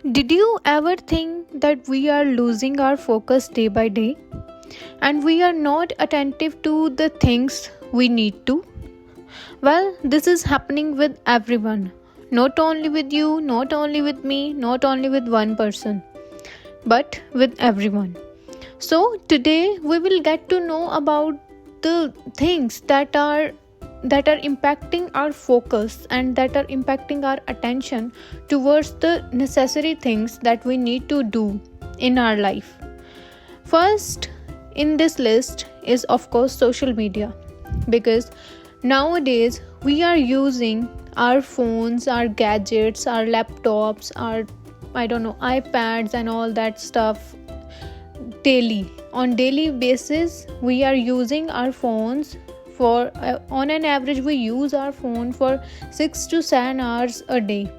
Did you ever think that we are losing our focus day by day and we are not attentive to the things we need to? Well, this is happening with everyone. Not only with you, not only with me, not only with one person, but with everyone. So, today we will get to know about the things that are impacting our focus and that are impacting our attention towards the necessary things that we need to do in our life. First in this list is, of course, social media, because nowadays we are using our phones, our gadgets, our laptops, our iPads and all that stuff daily. On daily basis we are using our phones for on an average we use our phone for 6 to 7 hours a day.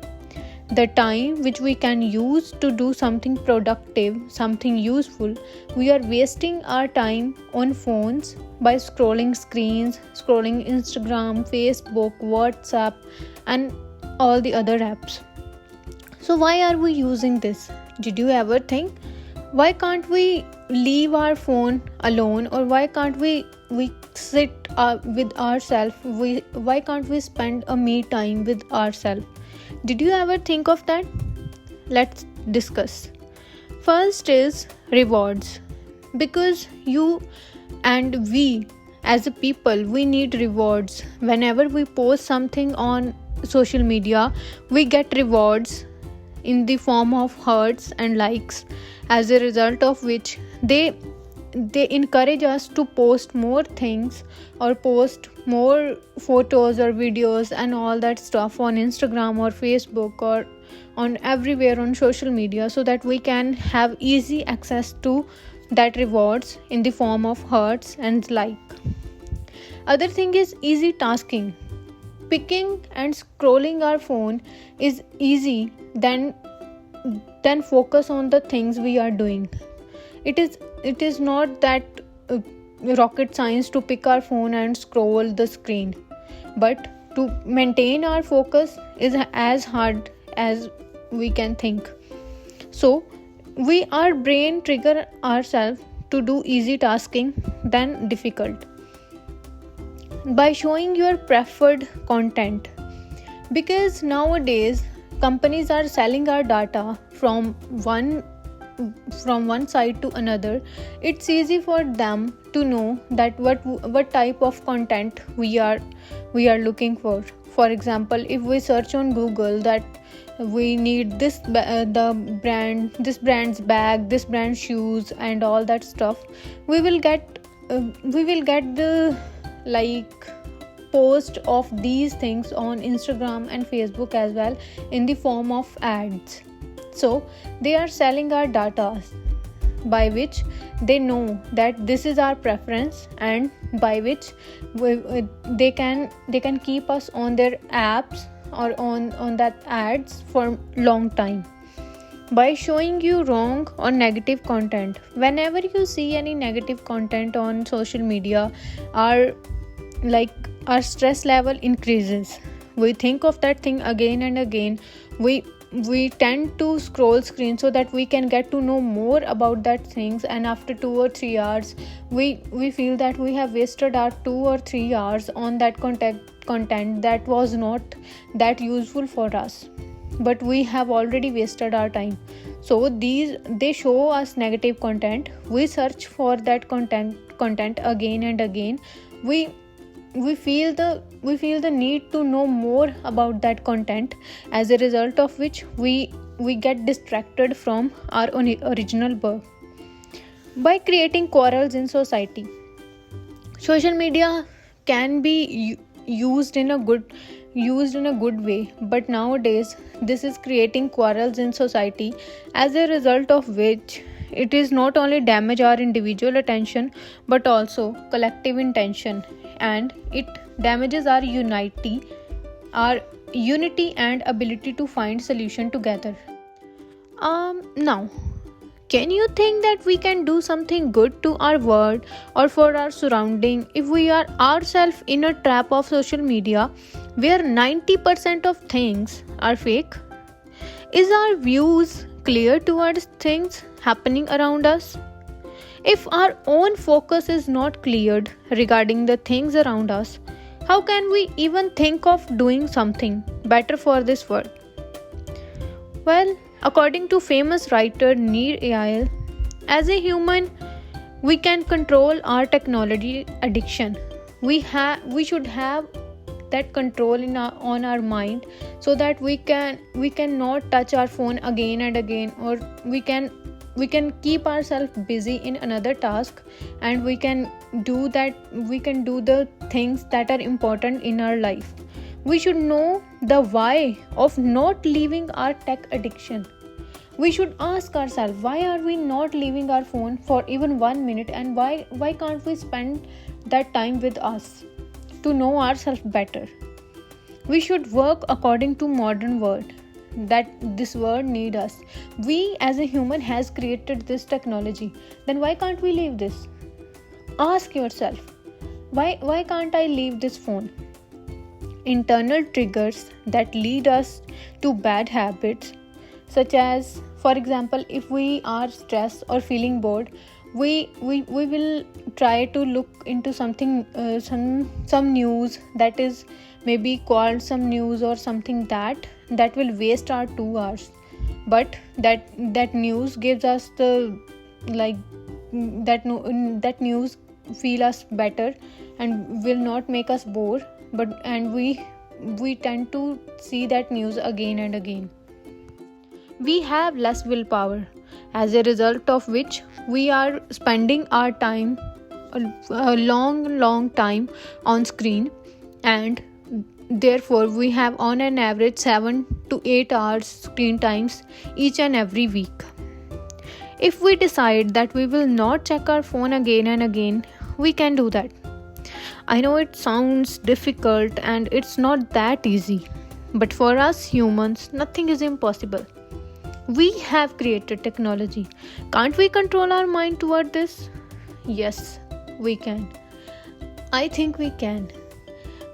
The time which we can use to do something productive, something useful, we are wasting our time on phones by scrolling screens, scrolling Instagram, Facebook, WhatsApp and all the other apps. So why are we using this? Did you ever think, why can't we leave our phone alone, or why can't we sit with ourselves? Why can't we spend a me time with ourselves? Did you ever think of that? Let's discuss. First is rewards, because you and we as a people, we need rewards. Whenever we post something on social media, we get rewards in the form of hearts and likes, as a result of which they encourage us to post more things or post more photos or videos and all that stuff on Instagram or Facebook or on everywhere on social media, so that we can have easy access to that rewards in the form of hearts and like. Other thing is easy tasking. Picking and scrolling our phone is easy than focus on the things we are doing. It is not that rocket science to pick our phone and scroll the screen, but to maintain our focus is as hard as we can think. So our brain trigger ourselves to do easy tasking than difficult by showing your preferred content, because nowadays companies are selling our data from one side to another. It's easy for them to know that what type of content we are looking for. For example, if we search on Google that we need this this brand's bag, this brand's shoes and all that stuff, we will get the post of these things on Instagram and Facebook as well in the form of ads. So they are selling our data, by which they know that this is our preference, and by which they can keep us on their apps or on that ads for long time by showing you wrong or negative content. Whenever you see any negative content on social media, our stress level increases. We think of that thing again and again. We tend to scroll screen so that we can get to know more about that things, and after 2 or 3 hours we feel that we have wasted our 2 or 3 hours on that content that was not that useful for us, but we have already wasted our time. So they show us negative content. We search for that content again and again. We feel the need to know more about that content, as a result of which we get distracted from our original work. By creating quarrels in society, social media can be used in a good way, but nowadays this is creating quarrels in society, as a result of which it is not only damage our individual attention but also collective intention, and it damages our unity and ability to find solution together. Now, can you think that we can do something good to our world or for our surrounding if we are ourselves in a trap of social media where 90% of things are fake? Is our views clear towards things happening around us? If our own focus is not cleared regarding the things around us, how can we even think of doing something better for this world? Well, according to famous writer Neer Eyal, as a human, we can control our technology addiction. We should have that control on our mind, so that we can not touch our phone again and again, or we can keep ourselves busy in another task, and we can do the things that are important in our life. We should know the why of not leaving our tech addiction. We should ask ourselves, why are we not leaving our phone for even 1 minute, and why can't we spend that time with us to know ourselves better? We should work according to modern world, that this world need us. We as a human has created this technology, then why can't we leave this? Ask yourself, why can't I leave this phone? Internal triggers that lead us to bad habits, such as, for example, if we are stressed or feeling bored, we will try to look into something, some news that is maybe called some news or something that will waste our 2 hours, but that news gives us the like that news feel us better and will not make us bored, and we tend to see that news again and again. We have less willpower, as a result of which we are spending our time, a long time on screen, and therefore we have on an average 7 to 8 hours screen times each and every week. If we decide that we will not check our phone again and again, we can do that. I know it sounds difficult and it's not that easy, but for us humans, nothing is impossible. We have created technology. Can't we control our mind toward this? Yes, we can. I think we can.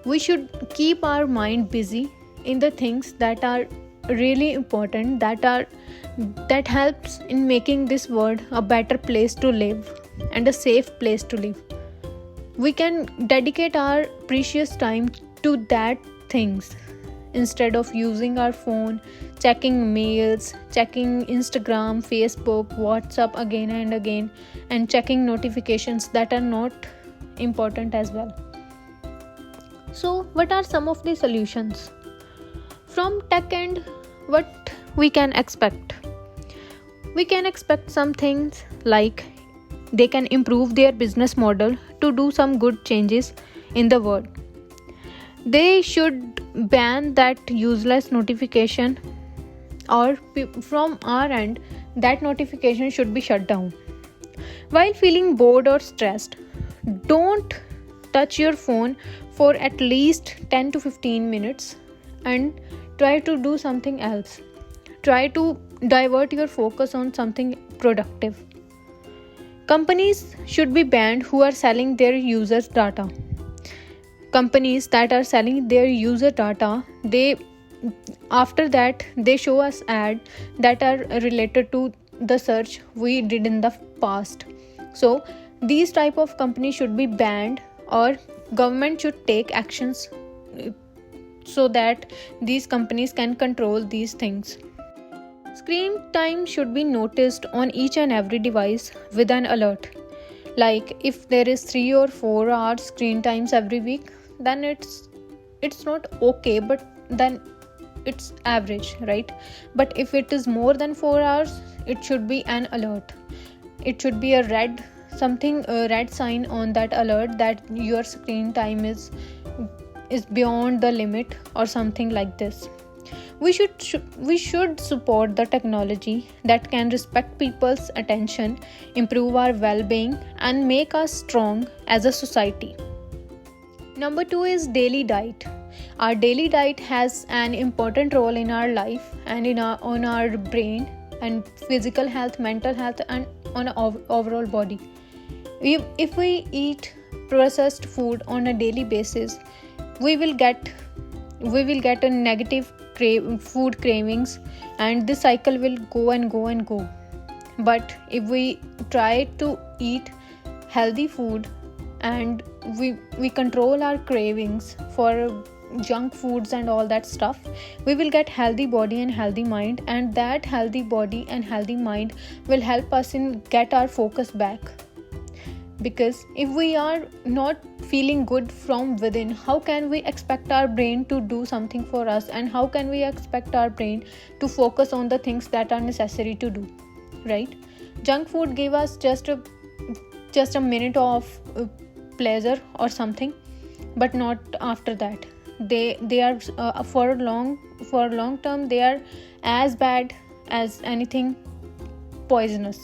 We should keep our mind busy in the things that are really important, that helps in making this world a better place to live and a safe place to live. We can dedicate our precious time to that things, instead of using our phone, checking mails, checking Instagram, Facebook, WhatsApp again and again, and checking notifications that are not important as well. So, what are some of the solutions? From tech end, what we can expect? We can expect some things like they can improve their business model to do some good changes in the world. They should ban that useless notification, or from our end, that notification should be shut down. While feeling bored or stressed, don't touch your phone for at least 10 to 15 minutes and try to do something else. Try to divert your focus on something productive. Companies should be banned who are selling their users' data. Companies that are selling their user data, after that they show us ads that are related to the search we did in the past. So these type of companies should be banned, or government should take actions so that these companies can control these things. Screen time should be noticed on each and every device with an alert. Like if there is 3 or 4 hours screen times every week, then it's not okay, but then it's average, right? But if it is more than 4 hours, it should be an alert. It should be a red sign on that alert that your screen time is beyond the limit or something like this. We should support the technology that can respect people's attention, improve our well-being, and make us strong as a society. Number 2 is daily diet. Our daily diet has an important role in our life and on our brain and physical health, mental health, and on our overall body. If we eat processed food on a daily basis, we will get a negative food cravings, and this cycle will go and go and go. But if we try to eat healthy food, and we control our cravings for junk foods and all that stuff, we will get healthy body and healthy mind, and that healthy body and healthy mind will help us in get our focus back. Because if we are not feeling good from within, how can we expect our brain to do something for us, and how can we expect our brain to focus on the things that are necessary to do, right? Junk food give us just a minute of pleasure or something, but not after that. They are for long term they are as bad as anything poisonous.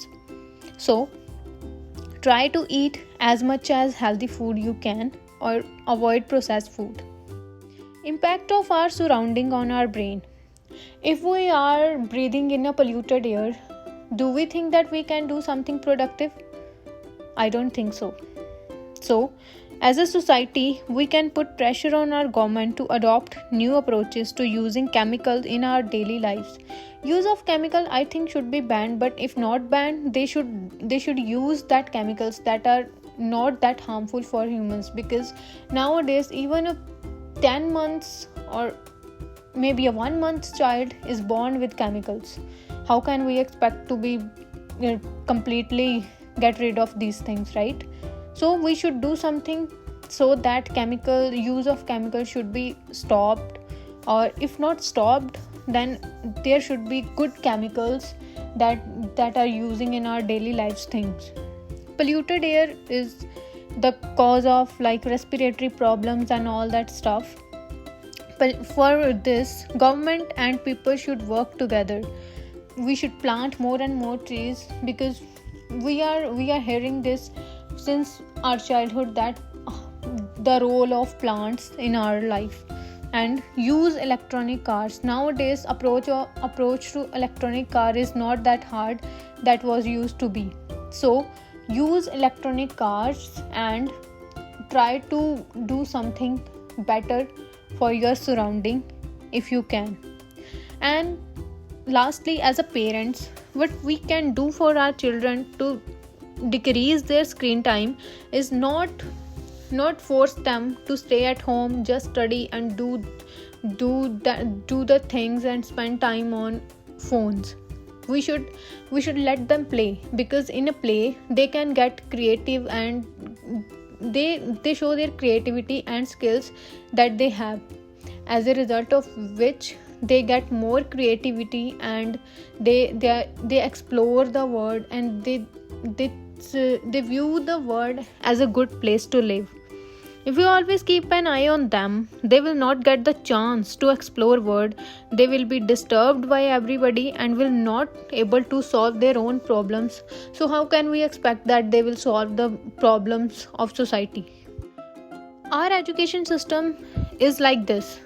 So try to eat as much as healthy food you can, or avoid processed food. Impact of our surrounding on our brain. If we are breathing in a polluted air, do we think that we can do something productive? I don't think so. So, as a society, we can put pressure on our government to adopt new approaches to using chemicals in our daily lives. Use of chemical, I think, should be banned, but if not banned, they should use that chemicals that are not that harmful for humans. Because nowadays, even a 10 months or maybe a 1 month child is born with chemicals. How can we expect to be completely get rid of these things, right? So we should do something so that use of chemicals should be stopped, or if not stopped, then there should be good chemicals that are using in our daily lives things. Polluted air is the cause of like respiratory problems and all that stuff. But for this, government and people should work together. We should plant more and more trees, because we are hearing this since our childhood, that the role of plants in our life. And use electronic cars. Nowadays approach to electronic car is not that hard that was used to be. So use electronic cars and try to do something better for your surrounding if you can. And lastly, as a parents, what we can do for our children to decrease their screen time is not force them to stay at home, just study and do the things and spend time on phones. We should let them play, because in a play they can get creative, and they show their creativity and skills that they have, as a result of which they get more creativity, and they explore the world, and they view the world as a good place to live. If you always keep an eye on them, they will not get the chance to explore world. They will be disturbed by everybody and will not able to solve their own problems. So how can we expect that they will solve the problems of society? Our education system is like this: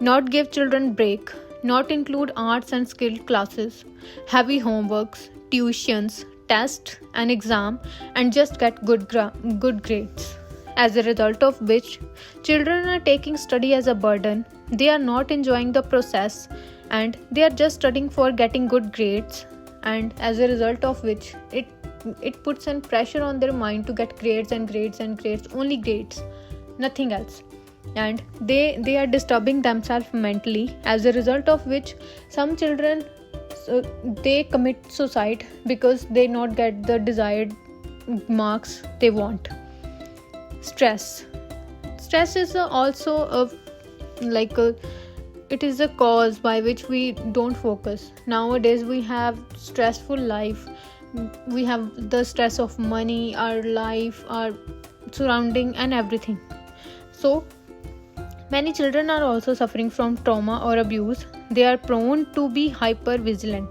not give children break, not include arts and skill classes, heavy homeworks, tuitions, tests and exam, and just get good grades. As a result of which, children are taking study as a burden. They are not enjoying the process, and they are just studying for getting good grades. And as a result of which, it puts in pressure on their mind to get grades and grades and grades, only grades, nothing else. And they are disturbing themselves mentally, as a result of which some children they commit suicide because they not get the desired marks they want. Stress is also it is a cause by which we don't focus. Nowadays we have stressful life. We have the stress of money, our life, our surrounding and everything. So many children are also suffering from trauma or abuse. They are prone to be hyper vigilant.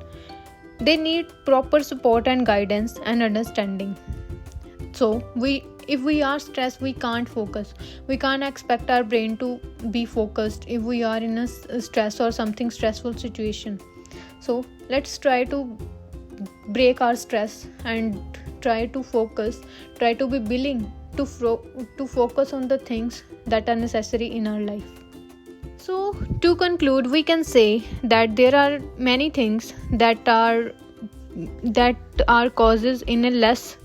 They need proper support and guidance and understanding. So if we are stressed, we can't focus. We can't expect our brain to be focused if we are in a stress or something stressful situation. So let's try to break our stress and try to focus, try to be willing to focus on the things that are necessary in our life. So to conclude, we can say that there are many things that are causes in a less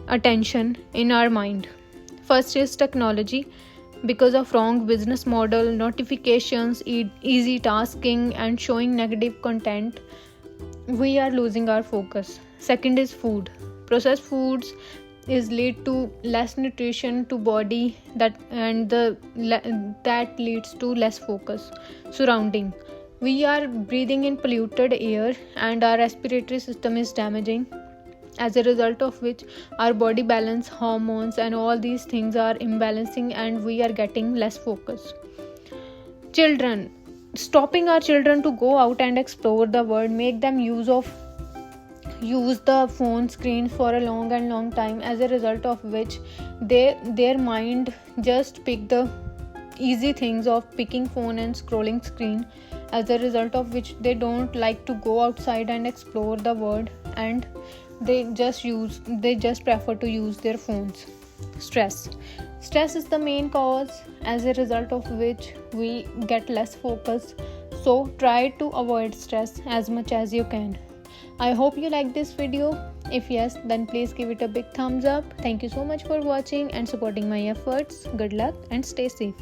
attention in our mind. First is technology. Because of wrong business model, notifications, easy tasking, and showing negative content, we are losing our focus. Second is food. Processed foods is lead to less nutrition to body, that leads to less focus. Surrounding, we are breathing in polluted air and our respiratory system is damaging, as a result of which our body balance, hormones, and all these things are imbalancing and we are getting less focus. Children, stopping our children to go out and explore the world, make them use the phone screen for a long time, as a result of which their mind just pick the easy things of picking phone and scrolling screen, as a result of which they don't like to go outside and explore the world, and they just prefer to use their phones. Stress is the main cause, as a result of which we get less focus. So try to avoid stress as much as you can. I hope you like this video. If yes, then please give it a big thumbs up. Thank you so much for watching and supporting my efforts. Good luck and stay safe.